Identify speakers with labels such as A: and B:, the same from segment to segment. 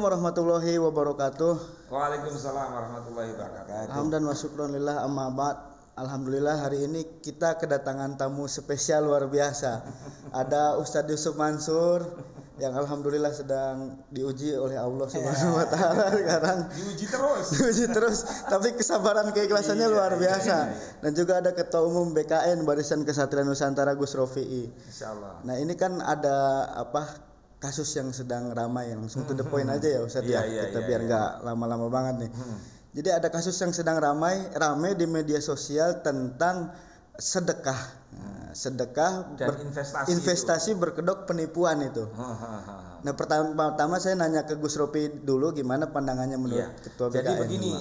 A: warahmatullahi wabarakatuh.
B: Waalaikumsalam warahmatullahi wabarakatuh.
A: Hamdan wa syukron lillah amma ba'd. Alhamdulillah hari ini kita kedatangan tamu spesial luar biasa. Ada Ustadz Yusuf Mansur yang alhamdulillah sedang diuji oleh Allah Subhanahu wa taala sekarang. Diuji terus, tapi kesabaran keikhlasannya luar biasa. Dan juga ada Ketua Umum BKN Barisan Kesatria Nusantara Gus Rofi'i.
B: Insyaallah.
A: Nah, ini kan ada kasus yang sedang ramai, langsung to the point aja ya Ustadz kita biar nggak lama-lama banget nih. Jadi ada kasus yang sedang ramai di media sosial tentang sedekah, sedekah
B: dan
A: investasi berkedok penipuan itu. Nah pertama saya nanya ke Gus Rofi dulu gimana pandangannya menurut Ketua BKN.
B: Jadi begini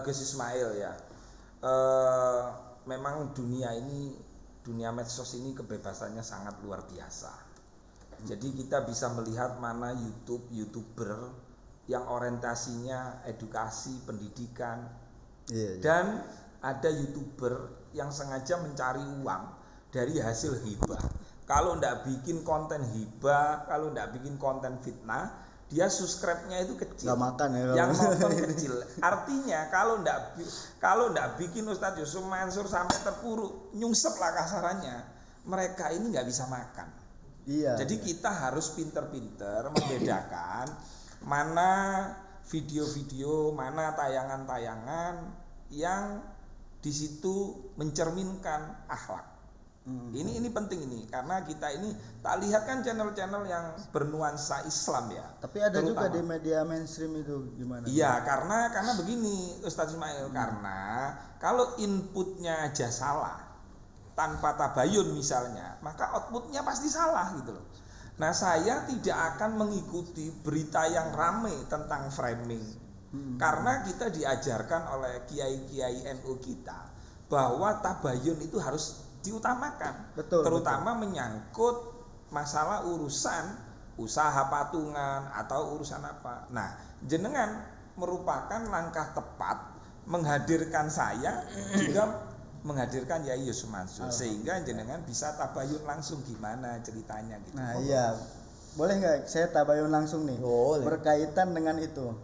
B: Gus Ismail ya, memang dunia medsos ini kebebasannya sangat luar biasa. Jadi kita bisa melihat mana YouTuber yang orientasinya edukasi, pendidikan, dan ada YouTuber yang sengaja mencari uang dari hasil hibah. Kalau ndak bikin konten hibah, kalau ndak bikin konten fitnah, dia subscribe-nya itu kecil.
A: Nggak makan ya.
B: Yang nonton kecil. Artinya kalau ndak bikin Ustadz Yusuf Mansur sampai terpuruk, nyungsep lah kasarannya, mereka ini nggak bisa makan. Jadi kita harus pinter-pinter membedakan mana video-video, mana tayangan-tayangan yang di situ mencerminkan akhlak. Ini penting ini karena kita ini tak lihat kan channel-channel yang bernuansa Islam ya.
A: Tapi ada terutama juga di media mainstream itu gimana?
B: Iya, karena begini Ustadz Ismail, karena kalau inputnya aja salah tanpa tabayun misalnya, maka outputnya pasti salah gitu loh. Nah, saya tidak akan mengikuti berita yang ramai tentang framing. Karena kita diajarkan oleh kiai-kiai NU kita bahwa tabayun itu harus diutamakan. Terutama menyangkut masalah urusan usaha patungan atau urusan apa. Nah, jenengan merupakan langkah tepat menghadirkan saya juga menghadirkan Yai Yusuf Mansur sehingga jenengan bisa tabayun langsung gimana ceritanya gitu.
A: Nah iya, boleh nggak saya tabayun langsung nih? Boleh. Berkaitan dengan itu,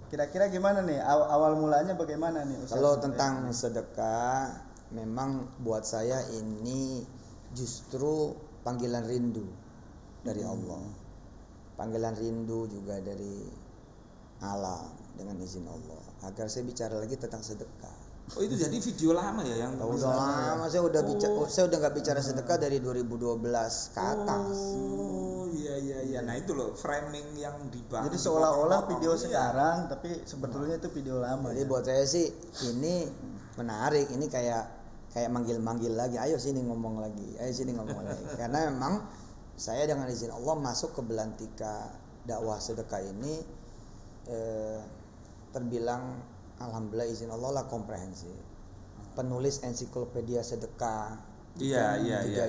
A: kira-kira gimana nih awal mulanya bagaimana nih Ustaz?
C: Kalau tentang sedekah, memang buat saya ini justru panggilan rindu dari Allah, panggilan rindu juga dari alam dengan izin Allah agar saya bicara lagi tentang sedekah.
B: Oh itu jadi video lama ya yang
C: udah lama saya udah nggak bicara sedekah dari 2012 ke atas.
B: Oh iya. Nah itu loh framing yang dibangun.
A: Jadi seolah-olah video sekarang tapi sebetulnya itu video lama.
C: Jadi buat saya sih ini menarik, ini kayak manggil-manggil lagi, ayo sini ngomong lagi. Karena memang saya dengan izin Allah masuk ke belantika dakwah sedekah ini terbilang alhamdulillah izin Allah lah komprehensif. Penulis ensiklopedia sedekah. Tiga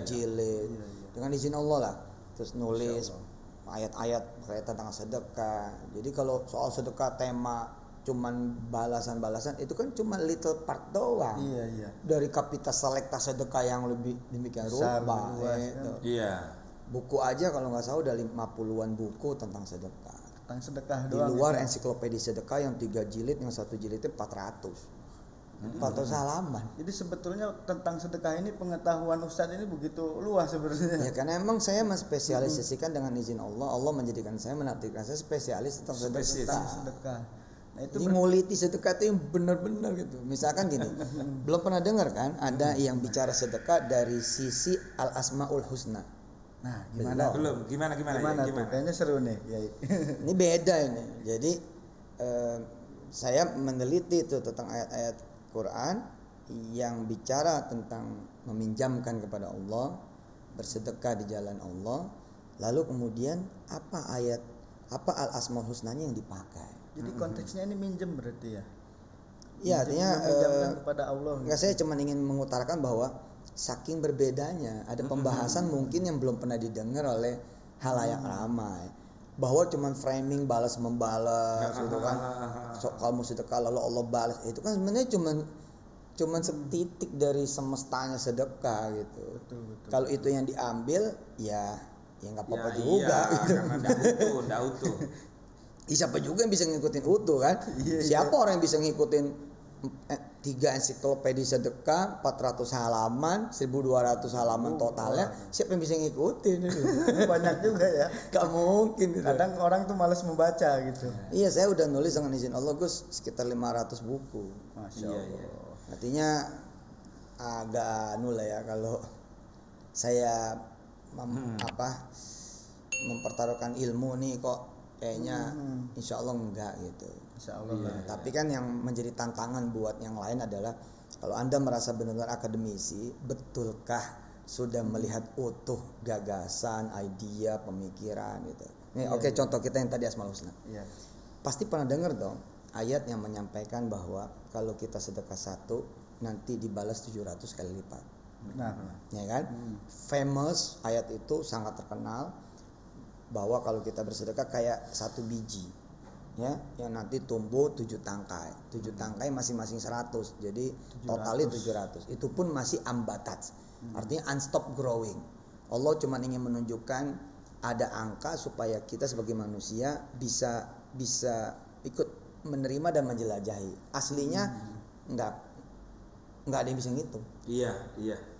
C: jilid. Dengan izin Allah lah. Terus nulis ayat-ayat berkaitan tentang sedekah. Jadi kalau soal sedekah tema cuman balasan-balasan itu kan cuma little part doang. Dari kapital selekta sedekah yang lebih demikian rupa. Buku aja kalau nggak salah udah 50-an buku tentang sedekah.
A: Sedekah
C: di
A: doang
C: luar ensiklopedia sedekah yang 3 jilid, yang 1 jilidnya 400 halaman.
A: Jadi sebetulnya tentang sedekah ini pengetahuan Ustadz ini begitu luas sebenarnya.
C: Ya karena emang saya menspesialisasikan dengan izin Allah. Allah menjadikan saya, menargetkan saya spesialis tentang sedekah. Nah, itu nguliti sedekah itu yang benar-benar gitu. Misalkan gini, belum pernah dengar kan ada yang bicara sedekah dari sisi al asmaul husna.
A: Nah, gimana?
B: Belum. Gimana?
A: Kayaknya seru nih.
C: Ini beda ini. Jadi saya meneliti itu tentang ayat-ayat Quran yang bicara tentang meminjamkan kepada Allah, bersedekah di jalan Allah. Lalu kemudian apa al-asmaul husnanya yang dipakai?
A: Jadi konteksnya ini minjem berarti ya?
C: Iya, artinya
A: meminjamkan kepada Allah.
C: Enggak, saya cuma ingin mengutarakan bahwa saking berbedanya ada pembahasan mungkin yang belum pernah didengar oleh halayak ramai, bahwa cuman framing balas membalas gitu kan. Kamu sedekah lalu Allah balas, itu kan sebenarnya cuman setitik dari semestanya sedekah gitu.
A: Betul.
C: Kalau itu yang diambil ya nggak apa-apa juga gitu.
B: Nggak utuh.
C: Siapa juga yang bisa ngikutin utuh kan? Siapa orang yang bisa ngikutin 3 ensiklopedia sedekah, 400 halaman, 1200 halaman totalnya, siapa yang bisa ngikutin?
A: Banyak juga ya.
C: Gak mungkin gitu.
A: Kadang orang tuh malas membaca gitu.
C: Iya, saya udah nulis dengan izin Allah Gus sekitar 500 buku.
A: Masya Allah.
C: Artinya agak nula ya kalau saya mempertaruhkan ilmu nih kok kayaknya insya Allah enggak gitu.
A: Insya Allah.
C: Tapi kan yang menjadi tantangan buat yang lain adalah kalau Anda merasa benar-benar akademisi, betulkah sudah melihat utuh gagasan, ide, pemikiran gitu. Nih oke, contoh kita yang tadi Asmaul Husna.
A: Iya.
C: Pasti pernah dengar dong ayat yang menyampaikan bahwa kalau kita sedekah 1 nanti dibalas 700 kali lipat.
A: Benar.
C: Ya kan? Famous ayat itu sangat terkenal bahwa kalau kita bersedekah kayak 1 biji ya yang nanti tumbuh 7 tangkai. 7 tangkai masing-masing 100. Jadi totalnya 700. Itu pun masih ambatat. Artinya unstop growing. Allah cuma ingin menunjukkan ada angka supaya kita sebagai manusia bisa ikut menerima dan menjelajahi. Aslinya enggak ada yang bisa ngitung.
B: Iya,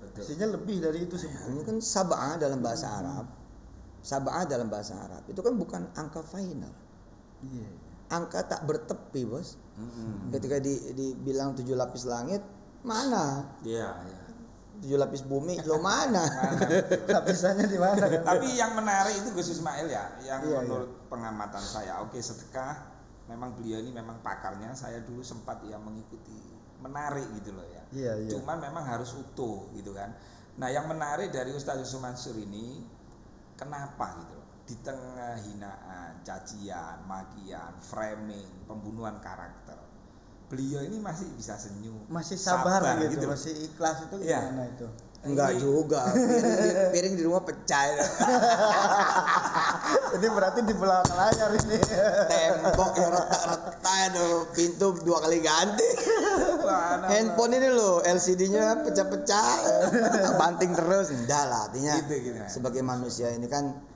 B: betul.
A: Aslinya lebih dari itu sih.
C: Ini kan sab'ah dalam bahasa Arab. Sab'ah dalam bahasa Arab itu kan bukan angka final.
A: Iya.
C: Angka tak bertepi, Bos. Ketika dibilang 7 lapis langit, mana?
B: Iya.
C: 7 lapis bumi, lo mana?
A: Lapisannya di mana kan?
B: Tapi yang menarik itu Gus Ismail ya, yang menurut pengamatan saya, oke sedekah, memang beliau ini memang pakarnya. Saya dulu sempat ya mengikuti, menarik gitu loh ya.
A: Iya.
B: Cuman memang harus utuh gitu kan. Nah yang menarik dari Ustaz Yusuf Mansur ini, kenapa gitu loh? Di tengah hinaan, cacian, makian, framing, pembunuhan karakter, beliau ini masih bisa senyum,
A: masih sabar gitu, masih ikhlas itu gimana itu?
C: Enggak juga, piring di rumah pecah.
A: Ini berarti di belakang layar ini.
C: Tembok yang retak-retak itu, pintu 2 kali ganti. Handphone ini loh, LCD-nya pecah-pecah, banting terus. Enggak lah, artinya
B: gitu.
C: Sebagai manusia ini kan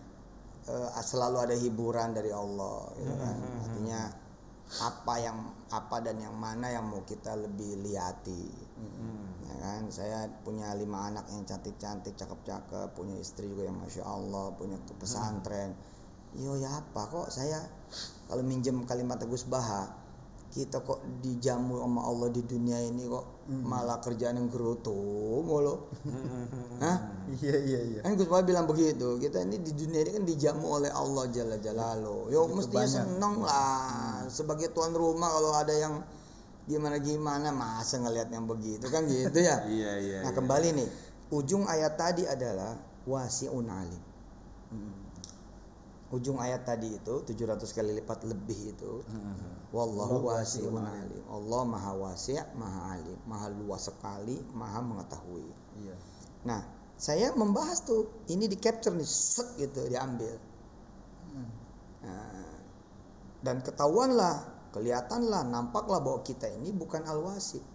C: selalu ada hiburan dari Allah, gitu kan. Artinya apa dan yang mana yang mau kita lebih lihati. Ya kan, saya punya 5 anak yang cantik-cantik, cakep-cakep, punya istri juga yang masya Allah, punya pesantren. Ya apa kok saya kalau minjem kalimat Gus Baha, kita kok dijamu sama Allah di dunia ini kok malah kerjaan yang gerutu mulu. Hah?
A: Iya.
C: Kan Gus Baha bilang begitu. Kita ini di dunia ini kan dijamu oleh Allah Jalla Jalaluhu. Yo mestinya seneng lah sebagai tuan rumah kalau ada yang gimana masa ngelihat yang begitu kan gitu ya.
B: Iya.
C: Nah kembali nih, ujung ayat tadi adalah wasi'un alim. Ujung ayat tadi itu 700 kali lipat lebih itu. Wallahu wasi'un alim. Allah maha wasi', maha alim, maha luas sekali, maha mengetahui.
A: Iya.
C: Nah, saya membahas tuh, ini di capture nih, set gitu diambil. Nah, dan kelihatanlah, nampaklah bahwa kita ini bukan al-wasi'.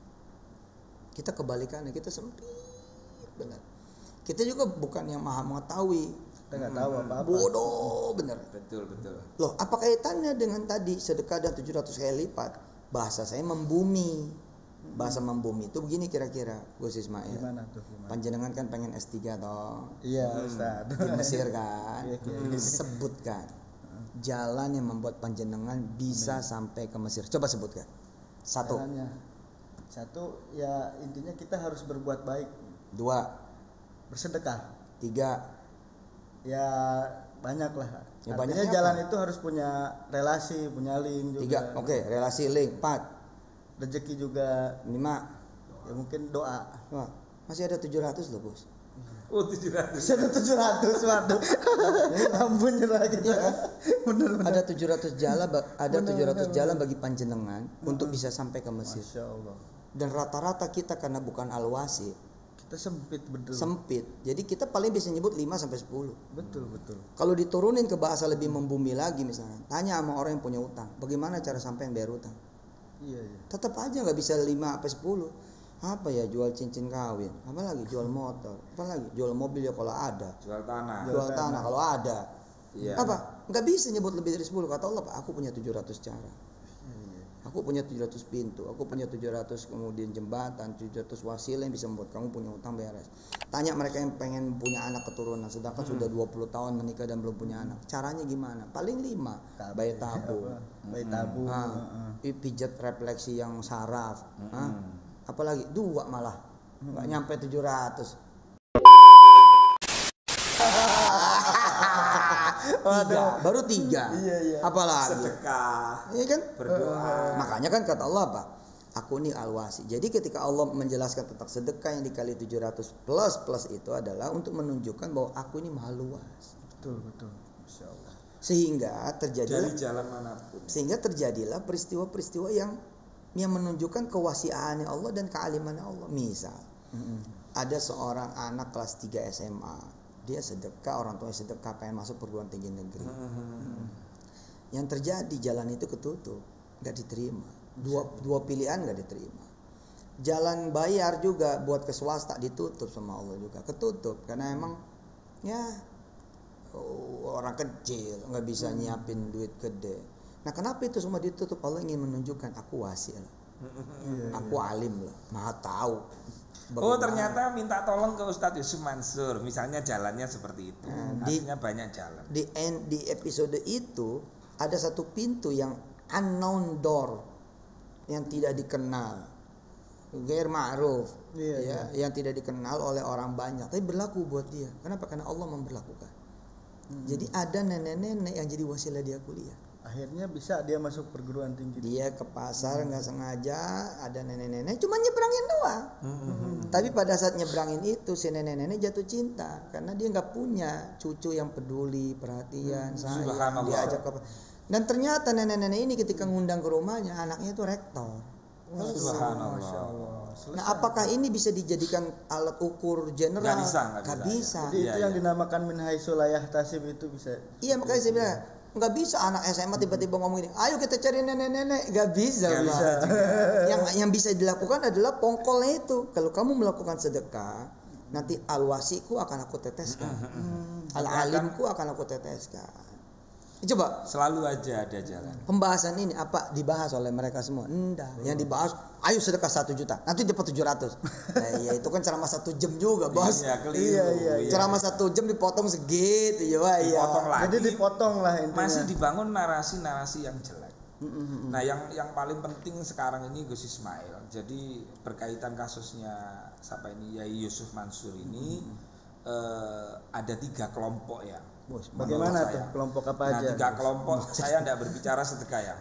C: Kita kebalikannya, kita sempit benar. Kita juga bukan yang maha mengetahui.
A: Kita nggak tahu apa-apa.
C: Bodoh bener.
B: Betul.
C: Loh, apa kaitannya dengan tadi sedekah dan 700 kali lipat? Bahasa saya membumi. Bahasa membumi itu begini kira-kira, Gus Ismail.
A: Gimana tuh?
C: Panjenengan kan pengen S3 toh.
A: Iya, Ustaz.
C: Di Mesir kan.
A: Iya.
C: Sebutkan jalan yang membuat panjenengan bisa sampai ke Mesir. Coba sebutkan. 1.
A: Jalannya. 1 ya intinya kita harus berbuat baik.
C: 2.
A: Bersedekah.
C: 3.
A: Ya banyak lah.
C: Ya,
A: artinya jalan itu harus punya relasi, punya link juga.
C: 3. Oke, relasi link. 4.
A: Rezeki juga.
C: 5.
A: Ya mungkin doa.
C: Wah, masih ada 700 loh, Bos.
B: Oh 700.
A: Masih ada 700, waduh. Ampun nyerah kita. Bener.
C: Ada 700 jalan, jalan bagi panjenengan untuk bisa sampai ke Mesir.
A: Masya Allah.
C: Dan rata-rata kita karena bukan al-wasi,
A: Kita sempit betul.
C: sempit. Jadi kita paling bisa nyebut 5 sampai 10.
A: Betul.
C: Kalau diturunin ke bahasa lebih membumi lagi misalnya, tanya sama orang yang punya utang, bagaimana cara sampai yang bayar utang?
A: Iya.
C: Tetap aja nggak bisa 5 sampai 10. Apa ya, jual cincin kawin, apa lagi jual motor, apa lagi jual mobil ya kalau ada,
B: Jual tanah.
C: jual tanah kalau ada.
B: Iya.
C: Apa? Nggak bisa nyebut lebih dari 10. Kata Allah, Pak, aku punya 700 cara. Aku punya 700 pintu, aku punya 700 kemudian jembatan, 700 wasilah yang bisa membuat kamu punya utang beres. Tanya mereka yang pengen punya anak keturunan, sedangkan sudah 20 tahun menikah dan belum punya anak. Caranya gimana? Paling 5, bayi tabung.
A: Bayi tabung.
C: Pijat refleksi yang saraf. Apalagi 2 malah. Nggak nyampe 700. 3, baru 3.
A: Iya.
C: Apalagi
B: Sedekah.
C: Iya kan?
B: Berdoa.
C: Makanya kan kata Allah apa? Aku ini al-wasi. Jadi ketika Allah menjelaskan tentang sedekah yang dikali 700 plus itu adalah untuk menunjukkan bahwa aku ini maha luas.
A: Betul. Masya Allah.
B: Dari jalan manapun.
C: Sehingga terjadilah peristiwa-peristiwa yang menunjukkan kewasiaan Allah dan kealiman Allah. Misal, ada seorang anak kelas 3 SMA. Dia sedekah, orang tuanya sedekah, pengen masuk perguruan tinggi negeri. Yang terjadi jalan itu ketutup, nggak diterima. Dua pilihan nggak diterima. Jalan bayar juga buat ke swasta ditutup sama Allah juga, ketutup karena emang orang kecil nggak bisa nyiapin duit gede. Nah, kenapa itu semua ditutup? Allah ingin menunjukkan aku wasi lah, aku alim lah, maha tahu.
B: Oh, ternyata minta tolong ke Ustadz Yusuf Mansur, misalnya jalannya seperti itu. Hasilnya banyak jalan.
C: Di episode itu ada satu pintu yang unknown door, yang tidak dikenal, ghair ma'ruf, yang tidak dikenal oleh orang banyak, tapi berlaku buat dia. Kenapa? Karena Allah memberlakukan. Jadi ada nenek-nenek yang jadi wasilah dia kuliah.
A: Akhirnya bisa dia masuk perguruan tinggi.
C: Dia ke pasar nggak sengaja, ada nenek-nenek cuma nyebrangin doang. Tapi pada saat nyebrangin itu si nenek-nenek jatuh cinta karena dia nggak punya cucu yang peduli, perhatian, sayang, diajak ke. Dan ternyata nenek-nenek ini ketika ngundang ke rumahnya, anaknya itu rektor.
B: Subhanallah.
C: Nah, apakah ini bisa dijadikan alat ukur general?
B: Nggak bisa.
A: Jadi itu yang dinamakan min haitsu la yahtasib itu bisa.
C: Iya, makanya saya bilang nggak bisa anak SMA tiba-tiba ngomong ini, ayo kita cari nenek-nenek, nggak bisa. Yang bisa dilakukan adalah pongkolnya itu. Kalau kamu melakukan sedekah, nanti al-wasiku akan aku teteskan, al-alimku akan aku teteskan. Coba
B: selalu aja ada jalan.
C: Pembahasan ini apa dibahas oleh mereka semua? Enggak. Yang dibahas, ayo sedekah 1 juta, nanti dapat 700. Nah, iya itu kan ceramah 1 jam juga, Bos.
B: Iya, keliru.
C: Iya. Ceramah 1 jam dipotong segitu, iya.
B: Dipotong lagi.
A: Jadi dipotong lah intinya.
B: Masih dibangun narasi-narasi yang jelek. Nah, yang paling penting sekarang ini Gus Ismail. Jadi berkaitan kasusnya Yai Yusuf Mansur ini ada 3 kelompok ya.
A: Bagaimana tuh kelompok apa aja?
B: 3 kelompok. Saya tidak berbicara sedekah ya.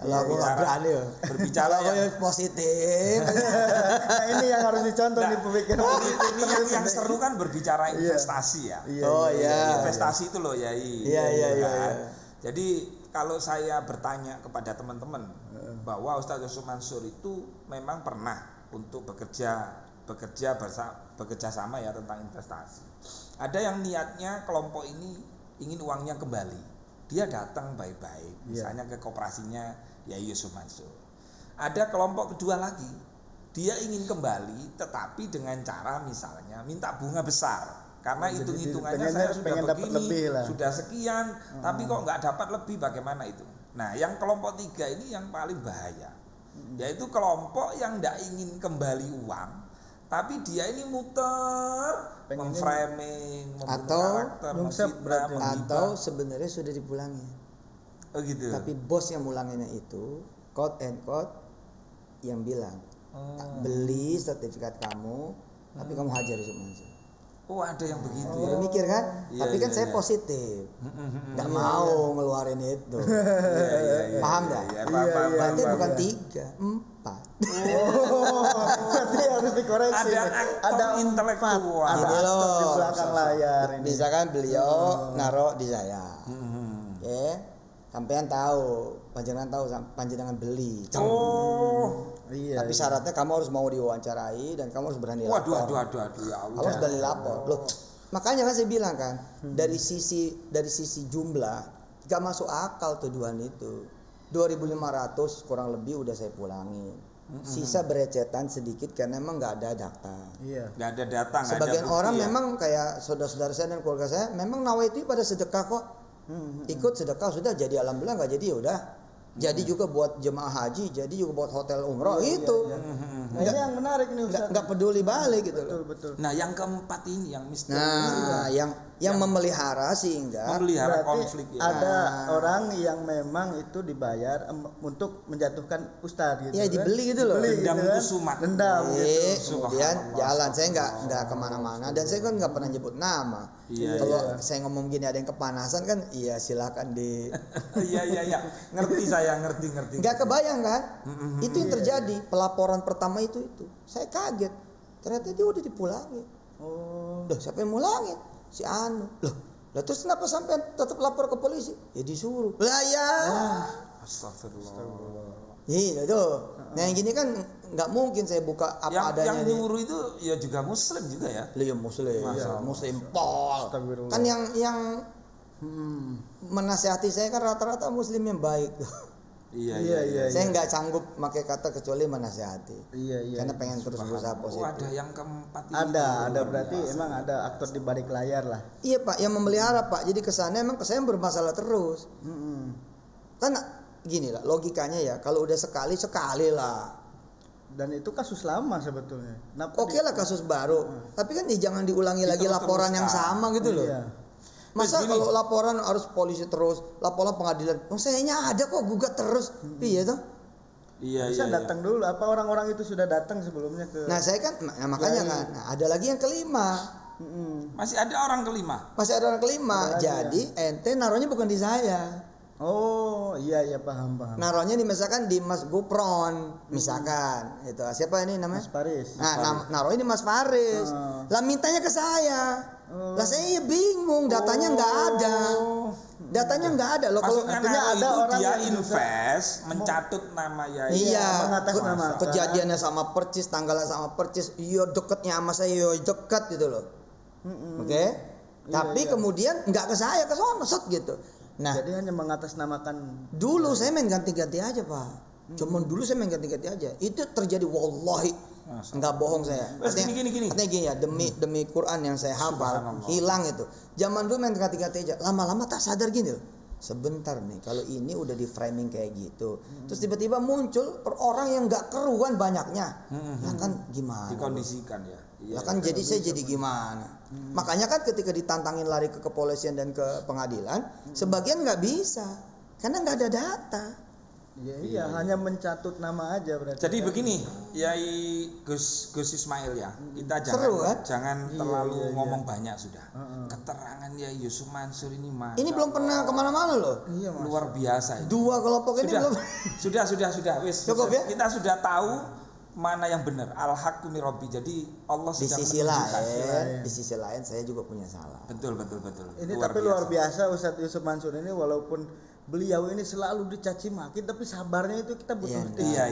C: Berbicara yang positif.
A: Nah, ini yang harus dicontoh nih pemikiran.
B: Ini yang seru kan berbicara investasi ya. Investasi itu loh Yai.
C: Iya.
B: Jadi kalau saya bertanya kepada teman-teman bahwa Ustadz Yusuf Mansur itu memang pernah untuk bekerja sama ya tentang investasi. Ada yang niatnya kelompok ini ingin uangnya kembali, dia datang baik-baik, misalnya ke koperasinya Yai Yusuf Mansur. Ada kelompok kedua lagi, dia ingin kembali, tetapi dengan cara misalnya minta bunga besar, karena hitung-hitungannya saya sudah begini, sudah sekian, tapi kok nggak dapat lebih, bagaimana itu? Nah, yang kelompok 3 ini yang paling bahaya, yaitu kelompok yang tidak ingin kembali uang, tapi dia ini muter, memframing, membunuh karakter,
C: atau sebenarnya sudah dipulangin.
B: Oh gitu.
C: Tapi bos yang mulanginnya itu quote and quote yang bilang beli sertifikat kamu, tapi kamu hajar Yusuf Mansur.
B: Oh, ada yang begitu ya.
C: Mikir kan? Tapi kan saya positif. Enggak mau ngeluarin itu. Paham enggak? Berarti bukan 3, 4.
A: Berarti harus dikoreksi.
B: Ada intelektual.
A: Ada di belakang layar ini.
C: Misalkan beliau naruh di saya. Sampean tahu, panjenengan beli.
A: Iya.
C: Tapi syaratnya kamu harus mau diwawancarai dan kamu harus berani lapor.
B: Waduh ya Allah.
C: Kamu harus berani lapor. Loh, makanya kan saya bilang kan, dari sisi jumlah gak masuk akal tuduhan itu. 2.500 kurang lebih udah saya pulangin. Sisa berecetan sedikit karena emang nggak ada daftar.
A: Iya.
B: Nggak ada data.
C: Sebagian orang memang kayak saudara-saudara saya dan keluarga saya memang nawaiti pada sedekah kok. Ikut sedekah sudah jadi, alhamdulillah, nggak jadi ya udah. Jadi juga buat jemaah haji, jadi juga buat hotel umroh itu.
A: Nah, ini yang menarik nih Ustaz.
C: Nggak peduli balik gitu loh.
A: Betul.
B: Nah, yang keempat ini yang misteri.
C: Nah, yang memelihara sehingga
B: memelihara
A: Berarti
B: konflik ya.
A: ada orang yang memang itu dibayar untuk menjatuhkan ustadz gitu.
C: ya dibeli gitu loh.
A: Beli
B: Dendam
A: gitu kan.
B: kusumat.
A: Dendam gitu.
C: Kemudian
B: Subhanallah.
C: jalan, saya nggak kemana-mana dan saya kan nggak pernah nyebut nama.
B: Iya,
C: Kalau
A: iya.
C: saya ngomong gini ada yang kepanasan kan, iya silakan di.
B: Iya. Ngerti saya, ngerti.
C: Nggak kebayang kan? Itu yang terjadi. Pelaporan pertama itu. Saya kaget. Ternyata dia udah dipulangin.
A: Oh.
C: Loh, siapa yang mulangin? Si Anu. Loh, terus kenapa sampai tetap lapor ke polisi? Ya disuruh. Lah ya.
B: Astagfirullah.
C: Iya tuh. Nah yang gini kan nggak mungkin saya buka apa adanya.
B: Yang nyuruh itu ya juga muslim juga ya.
C: Iya muslim.
B: Masya Allah.
C: Muslim pol.
A: Astagfirullah.
C: Kan yang menasehati saya kan rata-rata muslim yang baik.
B: Iya.
C: Saya nggak sanggup pakai kata kecuali menasehati.
A: Iya.
C: Karena pengen terus berusaha
B: Oh,
C: positif.
B: ada yang keempat ini.
A: Ada berarti emang ada aktor di balik layar lah.
C: Iya Pak, yang memelihara Pak. Jadi kesannya emang saya bermasalah terus. Kan gini lah logikanya ya. Kalau udah sekali lah.
A: Dan itu kasus lama sebetulnya.
C: Oke lah kasus baru. Tapi kan jangan diulangi lagi
B: Diterus-teruskan.
C: laporan yang sama gitu loh.
A: Iya.
C: Masa
B: Begini.
C: kalau laporan harus polisi terus, laporan pengadilan. Sayanya ada kok gugat terus. Iya toh?
B: Iya.
A: Bisa datang dulu. Apa orang-orang itu sudah datang sebelumnya ke?
C: Nah saya kan, makanya kan. Nah, ada lagi yang kelima.
B: Masih ada orang kelima.
C: Masih ada orang kelima. Jadi ente naruhnya bukan di saya.
A: Oh iya paham.
C: Naruhnya misalkan di Mas Gupron, misalkan. Itu siapa ini namanya?
A: Mas Paris.
C: Nah, naruhnya di Mas Faris. Lah mintanya ke saya. Lah saya ya bingung, datanya nggak ada. Datanya nggak ada loh. Kalau
B: Maksudnya
A: ada
B: ada
A: orang
B: dia
A: yang
B: invest, mencatut nama Yai.
C: Iya,
A: mengatasnamakan.
C: kejadiannya sama percis, tanggalnya sama percis, iya deketnya sama saya, iya dekat gitu loh. Oke? Tapi kemudian nggak ke saya, ke sono set gitu. Nah,
A: Jadi hanya mengatasnamakan.
C: dulu saya main ganti-ganti aja Pak. Cuman dulu saya main ganti-ganti aja. Itu terjadi wallahi. Nggak bohong saya.
B: Wes, gini.
C: Artinya gini ya, demi Quran yang saya hafal, hilang itu. Zaman dulu main ganti-ganti aja. Lama-lama tak sadar gini loh. Sebentar nih, kalau ini udah di framing kayak gitu. Terus tiba-tiba muncul orang yang nggak keruan banyaknya. Nah kan gimana?
B: Dikondisikan ya.
C: Lah kan jadi saya jadi gimana? Makanya kan ketika ditantangin lari ke kepolisian dan ke pengadilan, sebagian nggak bisa karena nggak ada data.
A: Iya, hanya mencatut nama aja berarti.
B: Jadi begini, Yai Gus Ismail ya, kita
C: Seru, kan?
B: jangan terlalu ngomong banyak sudah. Keterangan Yai Yusuf Mansur ini
C: Ini belum pernah kemana-mana loh.
A: Iya, Mas.
B: luar biasa ini.
C: Dua kelompok ini belum.
B: Sudah. Wis,
C: Cukup ya?
B: Kita sudah tahu mana yang benar. Al-haqqu min rabbi. Jadi Allah
C: Di
B: sedang
C: sisi
B: menunjukkan.
C: lain, di sisi lain saya juga punya salah.
B: Betul.
A: Ini luar biasa Ustadz Yusuf Mansur ini, walaupun beliau ini selalu dicaci maki, tapi sabarnya itu kita butuh tips.
B: Iya.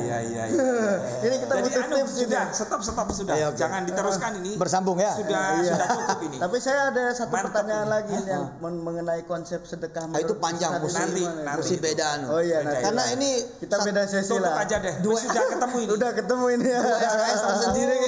A: Ini kita
B: Jadi
A: butuh tips
B: sudah,
A: ini.
B: stop sudah.
C: Ayo, oke.
B: Jangan diteruskan ini.
C: Bersambung ya.
B: Sudah cukup ini.
A: Tapi saya ada satu
B: Mantap
A: pertanyaan
B: ini.
A: lagi yang mengenai konsep sedekah.
C: Itu
A: menurut
C: panjang,
A: Ustadz ini
B: nanti.
A: gimana?
C: Mesti beda anu.
A: Oh iya,
B: Beda,
A: nanti.
C: Karena ini
A: Kita beda sesi
B: Tutup
A: lah.
B: aja deh.
C: Dua-
B: Sudah ketemu ini.
A: Udah ketemu ini ya.
C: SKS tersendiri.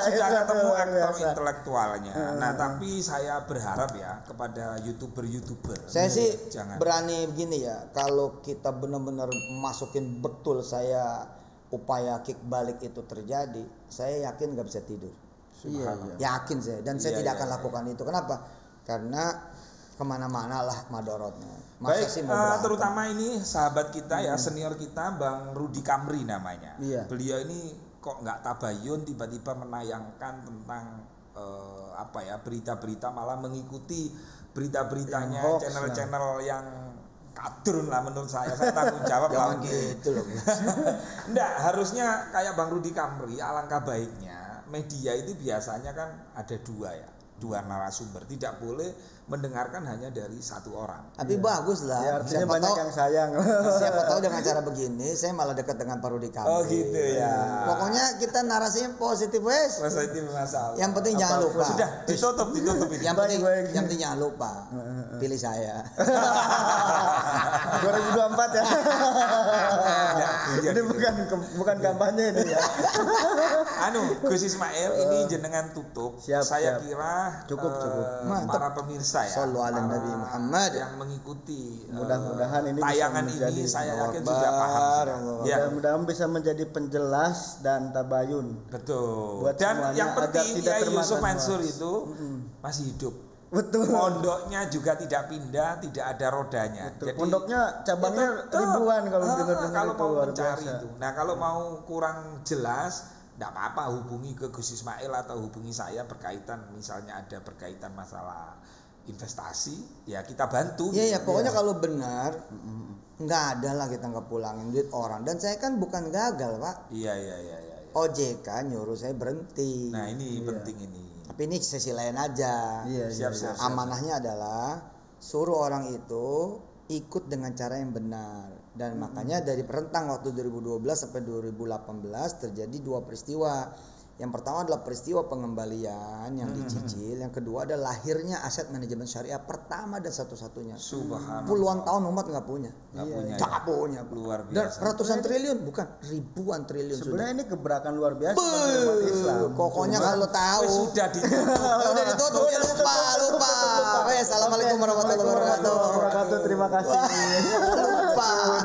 B: Sudah ketemu
A: Luar
B: aktor
A: biasa.
B: intelektualnya. Nah, tapi saya berharap ya kepada YouTuber.
C: Saya sih
B: Jangan.
C: berani begini ya, kalau kita benar-benar masukin betul saya upaya kick balik itu terjadi, saya yakin nggak bisa tidur.
B: Subhanallah.
C: Yakin saya, dan saya
B: Iya,
C: tidak
B: iya,
C: akan
B: iya.
C: lakukan itu. Kenapa? Karena kemana-mana lah madorotnya.
B: Baik,
C: Sih mau berantem?
B: terutama ini sahabat kita ya, senior kita Bang Rudi Kamri namanya.
A: Iya.
B: Beliau ini kok nggak tabayun tiba-tiba menayangkan tentang berita-berita, malah mengikuti berita-beritanya
A: Yang hoax
B: channel-channel yang kadrun lah menurut saya tanggung jawab
C: Jangan
B: lah.
C: gitu loh.
B: Enggak, harusnya kayak Bang Rudi Kamri, alangkah baiknya media itu biasanya kan ada dua narasumber, tidak boleh mendengarkan hanya dari satu orang.
C: Tapi bagus lah.
A: Ya, artinya
C: Siapa
A: banyak
C: tahu-
A: yang sayang.
C: Siapa tahu dengan cara begini saya malah dekat dengan Pak Rudi Kamri.
B: Oh gitu ya.
C: Pokoknya kita narasinya positif wes.
B: Positif masalah.
C: Yang penting jangan lupa.
B: Sudah ditutup ini.
C: Yang penting,
A: Baik.
C: yang penting jangan lupa. Pilih saya.
A: 2024 ya.
B: Iya,
A: Ini
B: gitu.
A: bukan kampanye ini ya.
B: Gus Ismail ini jenengan tutup.
A: Siap,
B: Saya
A: siap.
B: kira adalah
A: Cukup.
B: para pemirsa ya.
C: Shallu ala
B: para
C: Nabi Muhammad.
B: yang mengikuti
A: Mudah-mudahan ini
B: tayangan
A: bisa menjadi
B: ini saya yakin
C: Akbar,
B: sudah paham.
C: Allah.
B: Ya,
A: Mudah-mudahan bisa menjadi penjelas dan tabayun.
B: betul.
A: Buat
B: Dan
A: semuanya
B: yang
A: agar
B: penting
A: tidak
B: Kiai Yusuf
A: termakan
B: Mansur
A: hoax.
B: itu masih hidup.
A: Betul.
B: Pondoknya juga tidak pindah, tidak ada rodanya.
A: Betul. Pondoknya cabangnya
B: Betul.
A: ribuan kalau dengar-dengar
B: kalau
A: itu
B: mau
A: luar
B: mencari
A: biasa.
B: itu. Nah, kalau mau kurang jelas, tidak apa-apa hubungi ke Gus Ismail atau hubungi saya berkaitan misalnya ada berkaitan masalah investasi, ya kita bantu.
C: Iya ya, pokoknya kalau benar nggak ada lah kita nggak pulangin duit orang. Dan saya kan bukan gagal, Pak.
B: Iya.
C: OJK nyuruh saya berhenti.
B: Nah, ini penting ini.
C: Tapi ini sesi lain aja.
A: Iya.
B: Siap.
C: Amanahnya adalah suruh orang itu ikut dengan cara yang benar. Dan makanya dari rentang waktu 2012 sampai 2018 terjadi 2 peristiwa. Yang pertama adalah peristiwa pengembalian yang dicicil, yang kedua adalah lahirnya aset manajemen syariah pertama dan satu-satunya.
B: Subhanallah.
C: Puluhan tahun umat nggak punya.
B: Nggak punya.
C: Pak.
B: Luar
C: Dan
B: biasa.
C: ratusan triliun, bukan ribuan triliun
A: Sebenarnya
C: sudah.
A: ini gebrakan luar biasa bagi umat Islam.
C: Pokoknya kalau tahu.
B: Sudah
C: Udah ditutup ya lupa. Assalamualaikum warahmatullahi wabarakatuh.
A: Terima kasih.
C: Lupa.